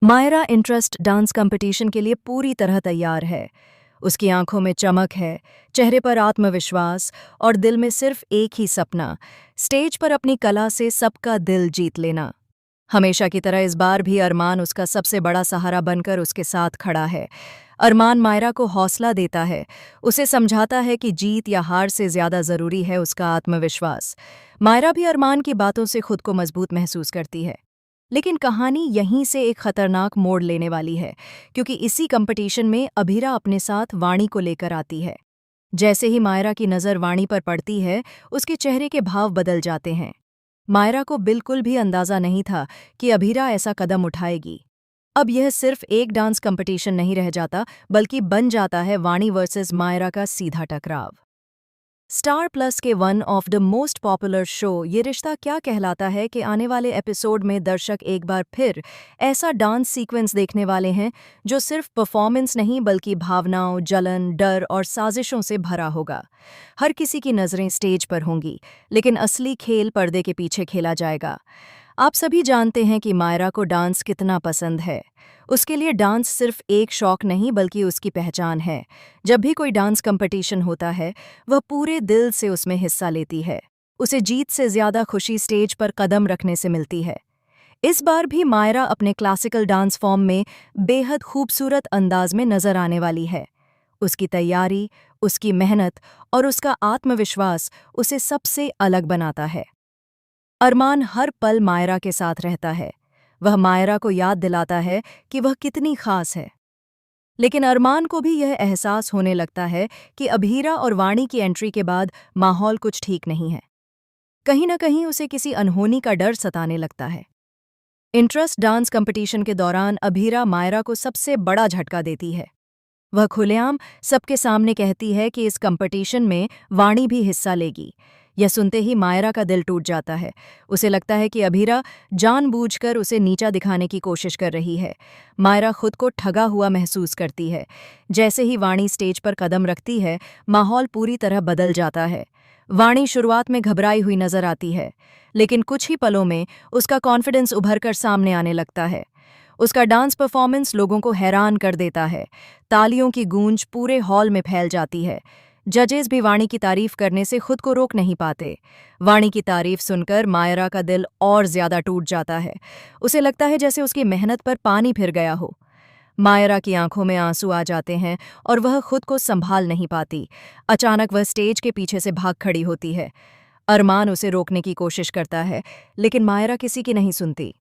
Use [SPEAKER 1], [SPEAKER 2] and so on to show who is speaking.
[SPEAKER 1] Myra interest dance competition के लिए पूरी तरह तैयार है। उसकी आंखों में चमक है, चेहरे पर आत्मविश्वास और दिल में सिर्फ एक ही सपना, स्टेज पर अपनी कला से सबका दिल जीत लेना। हमेशा की तरह इस बार भी अरमान उसका सबसे बड़ा सहारा बनकर उसके साथ खड़ा है। अरमान मायरा को हौसला देता है, उसे समझाता है कि जीत या हार से ज्यादा जरूरी है उसका आत्मविश्वास। मायरा भी अरमान की बातों से खुद को मजबूत महसूस करती है। लेकिन कहानी यहीं से एक खतरनाक मोड़ लेने वाली है, क्योंकि इसी कंपटीशन में अभीरा अपने साथ वाणी को लेकर आती है। जैसे ही मायरा की नज़र वाणी पर पड़ती है, उसके चेहरे के भाव बदल जाते हैं। मायरा को बिल्कुल भी अंदाजा नहीं था कि अभीरा ऐसा कदम उठाएगी। अब यह सिर्फ एक डांस कंपटीशन नहीं रह जाता, बल्कि बन जाता है वाणी वर्सेस मायरा का सीधा टकराव। स्टार प्लस के one of the most popular show ये रिश्ता क्या कहलाता है कि आने वाले एपिसोड में दर्शक एक बार फिर ऐसा डांस सीक्वेंस देखने वाले हैं जो सिर्फ परफॉर्मेंस नहीं बल्कि भावनाओं, जलन, डर और साजिशों से भरा होगा। हर किसी की नज़रें स्टेज पर होंगी, लेकिन असली खेल पर्दे के पीछे खेला जाएगा। आप सभी जानते हैं कि मायरा को डांस कितना पसंद है। उसके लिए डांस सिर्फ एक शौक नहीं बल्कि उसकी पहचान है। जब भी कोई डांस कंपटीशन होता है, वह पूरे दिल से उसमें हिस्सा लेती है। उसे जीत से ज्यादा खुशी स्टेज पर कदम रखने से मिलती है। इस बार भी मायरा अपने क्लासिकल डांस फॉर्म में बेहद खूबसूरत अंदाज में नजर आने वाली है। उसकी तैयारी, उसकी मेहनत और उसका आत्मविश्वास उसे सबसे अलग बनाता है। अरमान हर पल मायरा के साथ रहता है। वह मायरा को याद दिलाता है कि वह कितनी खास है। लेकिन अरमान को भी यह एहसास होने लगता है कि अभीरा और वाणी की एंट्री के बाद माहौल कुछ ठीक नहीं है। कहीं न कहीं उसे किसी अनहोनी का डर सताने लगता है। इंट्रेस्ट डांस कंपटीशन के दौरान अभीरा मायरा को सबसे बड़ा झटका देती है। वह खुलेआम सबके सामने कहती है कि इस कंपटीशन में वाणी भी हिस्सा लेगी। यह सुनते ही मायरा का दिल टूट जाता है। उसे लगता है कि अभीरा जानबूझकर उसे नीचा दिखाने की कोशिश कर रही है। मायरा खुद को ठगा हुआ महसूस करती है। जैसे ही वाणी स्टेज पर कदम रखती है, माहौल पूरी तरह बदल जाता है। वाणी शुरुआत में घबराई हुई नजर आती है, लेकिन कुछ ही पलों में उसका कॉन्फिडेंस उभरकर सामने आने लगता है। उसका डांस परफॉर्मेंस लोगों को हैरान कर देता है। तालियों की गूंज पूरे हॉल में फैल जाती है। जजेस भी वाणी की तारीफ करने से खुद को रोक नहीं पाते। वाणी की तारीफ सुनकर मायरा का दिल और ज्यादा टूट जाता है। उसे लगता है जैसे उसकी मेहनत पर पानी फिर गया हो। मायरा की आंखों में आंसू आ जाते हैं और वह खुद को संभाल नहीं पाती। अचानक वह स्टेज के पीछे से भाग खड़ी होती है। अरमान उसे रोकने की कोशिश करता है, लेकिन मायरा किसी की नहीं सुनती।